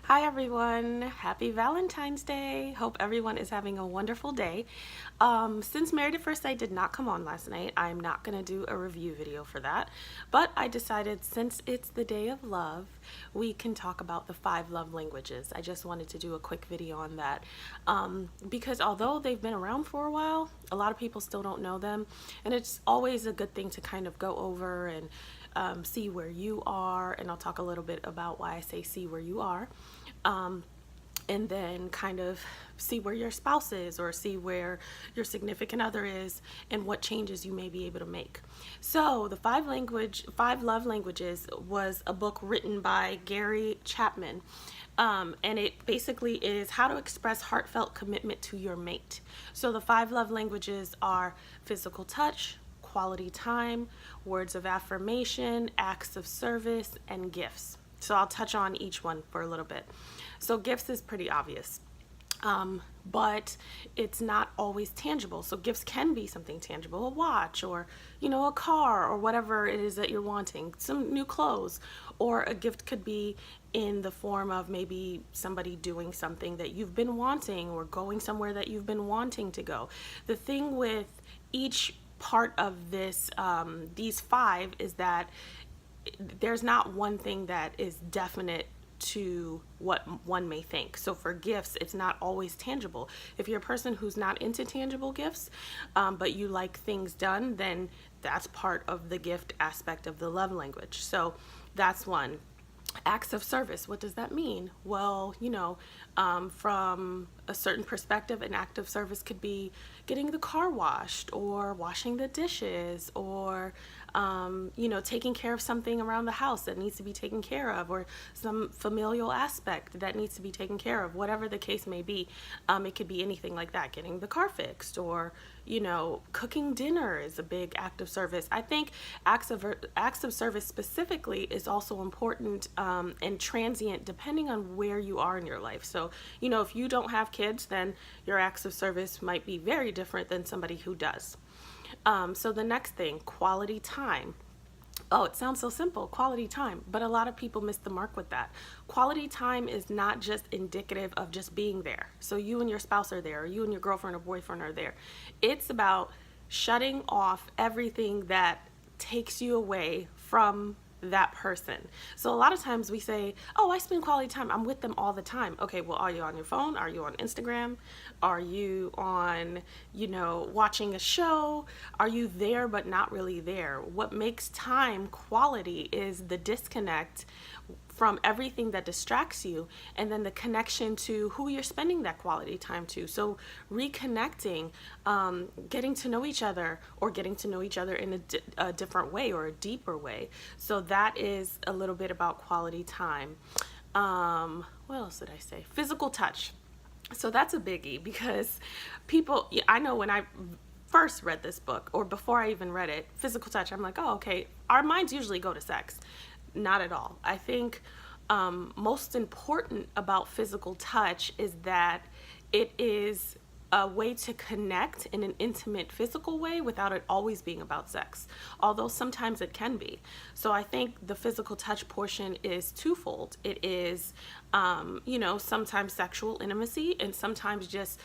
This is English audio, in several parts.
Hi everyone, happy Valentine's Day. Hope everyone is having a wonderful day. Since Married at First Sight did not come on last night, I'm not going to do a review video for that. But I decided since it's the day of love, we can talk about the 5 love languages. I just wanted to do a quick video on that because although they've been around for a while, a lot of people still don't know them. And it's always a good thing to kind of go over and see where you are, and I'll talk a little bit about why I say see where you are, and then kind of see where your spouse is or see where your significant other is and what changes you may be able to make. So the five love languages was a book written by Gary Chapman, and it basically is how to express heartfelt commitment to your mate. So the 5 love languages are physical touch, quality time, words of affirmation, acts of service, and gifts. So I'll touch on each one for a little bit. So gifts is pretty obvious, but it's not always tangible. So gifts can be something tangible, a watch or, a car or whatever it is that you're wanting, some new clothes, or a gift could be in the form of maybe somebody doing something that you've been wanting or going somewhere that you've been wanting to go. The thing with each part of this, these 5, is that there's not one thing that is definite to what one may think. So for gifts, it's not always tangible. If you're a person who's not into tangible gifts, but you like things done, then that's part of the gift aspect of the love language. So that's one. Acts of service, what does that mean? Well, from a certain perspective, an act of service could be getting the car washed or washing the dishes or taking care of something around the house that needs to be taken care of, or some familial aspect that needs to be taken care of, whatever the case may be. It could be anything like that, getting the car fixed, or cooking dinner is a big act of service. I think acts of service specifically is also important and transient depending on where you are in your life. So if you don't have kids, then your acts of service might be very different than somebody who does. So the next thing, quality time. Oh, it sounds so simple, quality time, but a lot of people miss the mark with that. Quality time is not just indicative of just being there. So you and your spouse are there, or you and your girlfriend or boyfriend are there. It's about shutting off everything that takes you away from that person. So a lot of times we say, oh, I spend quality time, I'm with them all the time. Okay, well, are you on your phone? Are you on Instagram? Are you on, watching a show? Are you there but not really there? What makes time quality is the disconnect from everything that distracts you, and then the connection to who you're spending that quality time to. So reconnecting, getting to know each other, or getting to know each other in a different way or a deeper way. So that is a little bit about quality time. What else did I say? Physical touch. So that's a biggie because I know when I first read this book, or before I even read it, physical touch, I'm like, oh, okay, our minds usually go to sex. Not at all. I think most important about physical touch is that it is a way to connect in an intimate physical way without it always being about sex, although sometimes it can be. So I think the physical touch portion is twofold. It is sometimes sexual intimacy, and sometimes just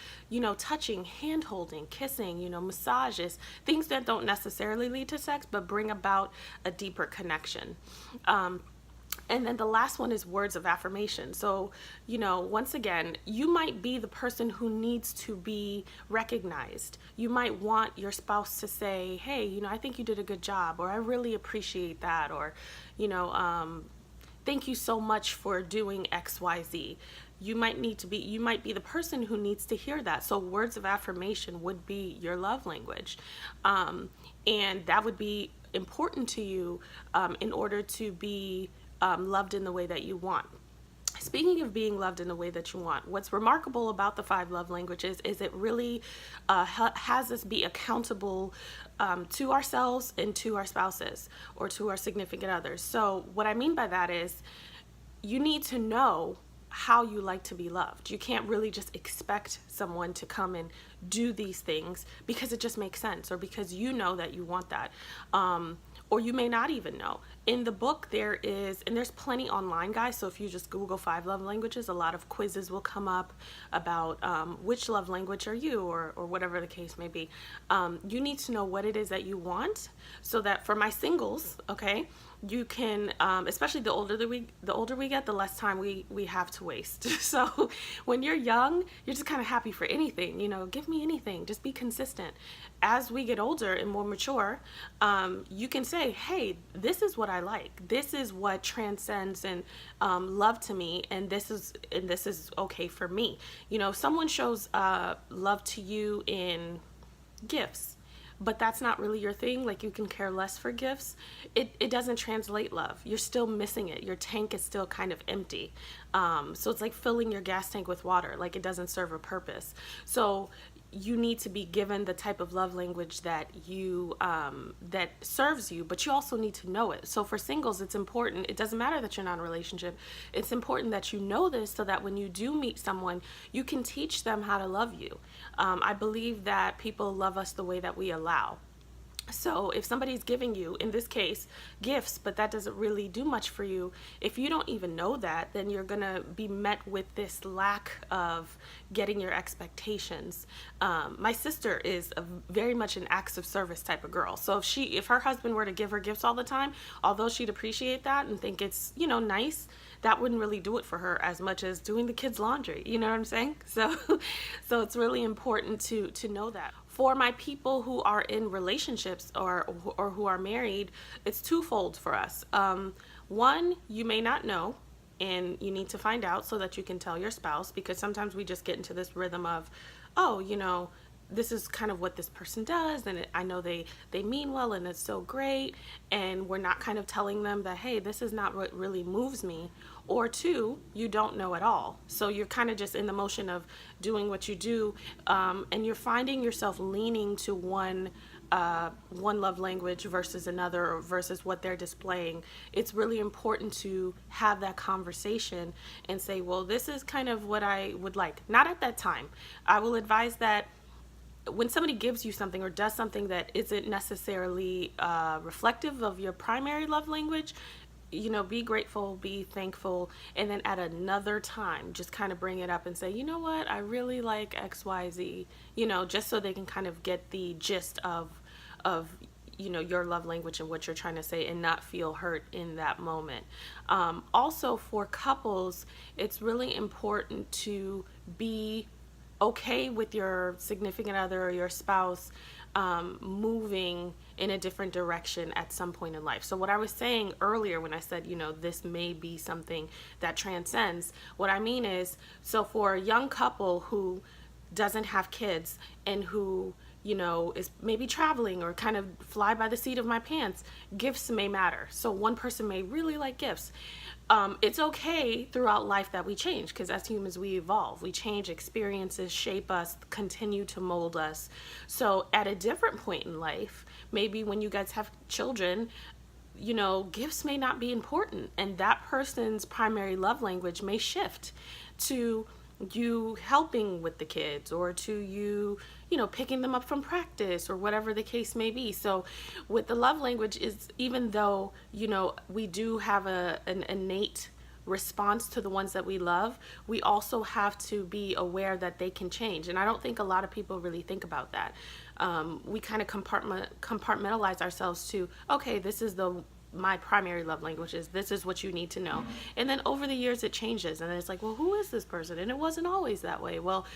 touching, hand holding, kissing, massages, things that don't necessarily lead to sex but bring about a deeper connection. And then the last one is words of affirmation. So, once again, you might be the person who needs to be recognized. You might want your spouse to say, hey, I think you did a good job, or I really appreciate that, or, thank you so much for doing XYZ. You might be the person who needs to hear that. So words of affirmation would be your love language. And that would be important to you in order to be loved in the way that you want. Speaking of being loved in the way that you want, what's remarkable about the 5 love languages is it really has us be accountable to ourselves and to our spouses or to our significant others. So what I mean by that is you need to know how you like to be loved. You can't really just expect someone to come and do these things because it just makes sense, or because you know that you want that. Or you may not even know. In the book there is, and there's plenty online, guys, so if you just Google 5 love languages, a lot of quizzes will come up about which love language are you, or whatever the case may be. You need to know what it is that you want, so that for my singles, okay, you can, especially the older we get, the less time we have to waste. So when you're young, you're just kind of happy for anything, give me anything, just be consistent. As we get older and more mature, you can say, hey, this is what I like, this is what transcends and love to me, and this is okay for me. If someone shows love to you in gifts, but that's not really your thing, like you can care less for gifts, it doesn't translate love. You're still missing it. Your tank is still kind of empty. So it's like filling your gas tank with water, like it doesn't serve a purpose. So you need to be given the type of love language that that serves you, but you also need to know it. So for singles, it's important. It doesn't matter that you're not in a relationship. It's important that you know this, so that when you do meet someone, you can teach them how to love you. I believe that people love us the way that we allow. So if somebody's giving you, in this case, gifts, but that doesn't really do much for you, if you don't even know that, then you're going to be met with this lack of getting your expectations. My sister is very much an acts of service type of girl. So if her husband were to give her gifts all the time, although she'd appreciate that and think it's, nice, that wouldn't really do it for her as much as doing the kids' laundry. You know what I'm saying? So it's really important to know that. For my people who are in relationships or who are married, it's twofold for us. One, you may not know, and you need to find out so that you can tell your spouse, because sometimes we just get into this rhythm of, oh, this is kind of what this person does, and I know they mean well, and it's so great, and we're not kind of telling them that, hey, this is not what really moves me. Or two, you don't know at all, so you're kind of just in the motion of doing what you do, and you're finding yourself leaning to one love language versus another, or versus what they're displaying. It's really important to have that conversation and say, well, this is kind of what I would like. Not at that time. I will advise that when somebody gives you something or does something that isn't necessarily reflective of your primary love language, be grateful, be thankful, and then at another time, just kind of bring it up and say, you know what, I really like XYZ, just so they can kind of get the gist of your love language and what you're trying to say, and not feel hurt in that moment. Also, for couples, it's really important to be okay with your significant other or your spouse moving in a different direction at some point in life. So what I was saying earlier when I said, this may be something that transcends, what I mean is, so for a young couple who doesn't have kids and who is maybe traveling or kind of fly by the seat of my pants, gifts may matter. So one person may really like gifts. It's okay throughout life that we change, because as humans we evolve, we change, experiences shape us, continue to mold us. So at a different point in life, maybe when you guys have children, gifts may not be important, and that person's primary love language may shift to you helping with the kids, or to you picking them up from practice, or whatever the case may be. So with the love language is, even though we do have an innate response to the ones that we love, we also have to be aware that they can change. And I don't think a lot of people really think about that. We kind of compartmentalize ourselves to, okay, this is my primary love language is, this is what you need to know. And then over the years it changes, and then it's like, well, who is this person? And it wasn't always that way. Well,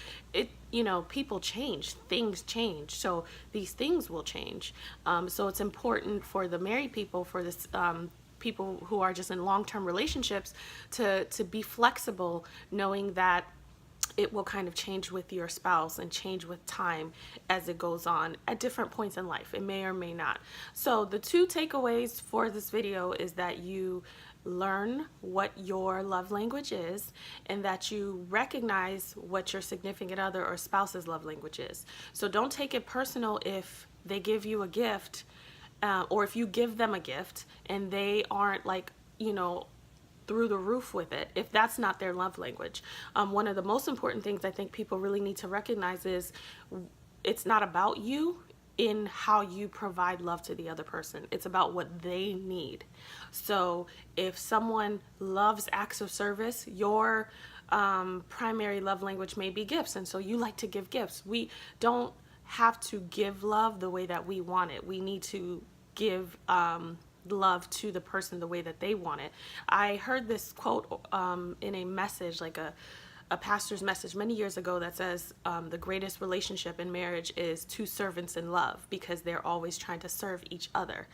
people change, things change, so these things will change. So it's important for the married people, for this people who are just in long-term relationships, to be flexible, knowing that it will kind of change with your spouse and change with time as it goes on at different points in life. It may or may not. So the two takeaways for this video is that you learn what your love language is, and that you recognize what your significant other or spouse's love language is. So don't take it personal if they give you a gift, or if you give them a gift and they aren't through the roof with it, if that's not their love language. One of the most important things I think people really need to recognize is, it's not about you, in how you provide love to the other person. It's about what they need. So if someone loves acts of service, your primary love language may be gifts, and so you like to give gifts. We don't have to give love the way that we want it. We need to give love to the person the way that they want it. I heard this quote in a message, like a pastor's message many years ago, that says the greatest relationship in marriage is two servants in love, because they're always trying to serve each other.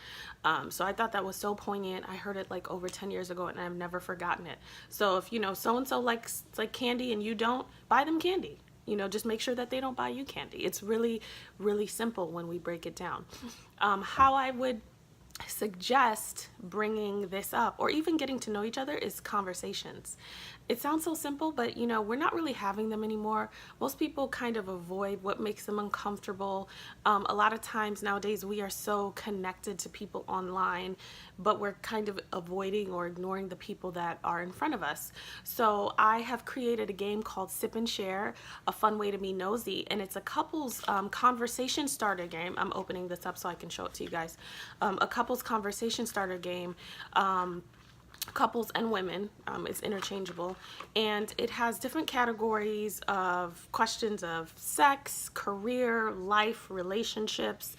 So I thought that was so poignant. I heard it like over 10 years ago and I've never forgotten it. So if you know so-and-so likes like candy and you don't, buy them candy. You know, just make sure that they don't buy you candy. It's really, really simple when we break it down. How I would suggest bringing this up, or even getting to know each other, is conversations. It sounds so simple, but you know, we're not really having them anymore. Most people kind of avoid what makes them uncomfortable. A lot of times nowadays we are so connected to people online, but we're kind of avoiding or ignoring the people that are in front of us. So I have created a game called Sip and Share, a fun way to be nosy, and it's a couples conversation starter game. I'm opening this up so I can show it to you guys. A couples conversation starter game. Couples and women, it's interchangeable, and it has different categories of questions of sex, career, life, relationships,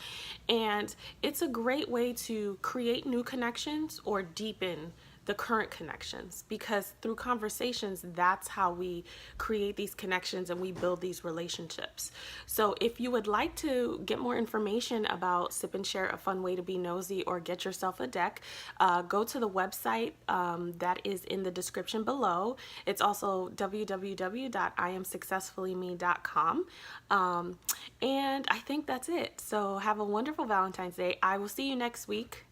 and it's a great way to create new connections or deepen the current connections, because through conversations, that's how we create these connections and we build these relationships. So if you would like to get more information about Sip and Share, a fun way to be nosy, or get yourself a deck, go to the website that is in the description below. It's also www.iamsuccessfullymee.com. And I think that's it. So have a wonderful Valentine's Day. I will see you next week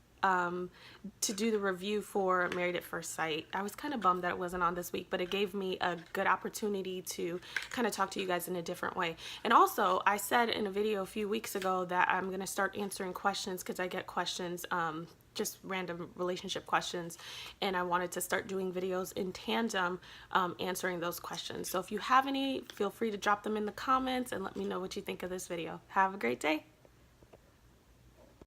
to do the review for Married at First Sight. I was kind of bummed that it wasn't on this week, but it gave me a good opportunity to kind of talk to you guys in a different way. And also, I said in a video a few weeks ago that I'm going to start answering questions, because I get questions, just random relationship questions, and I wanted to start doing videos in tandem answering those questions. So if you have any, feel free to drop them in the comments and let me know what you think of this video. Have a great day.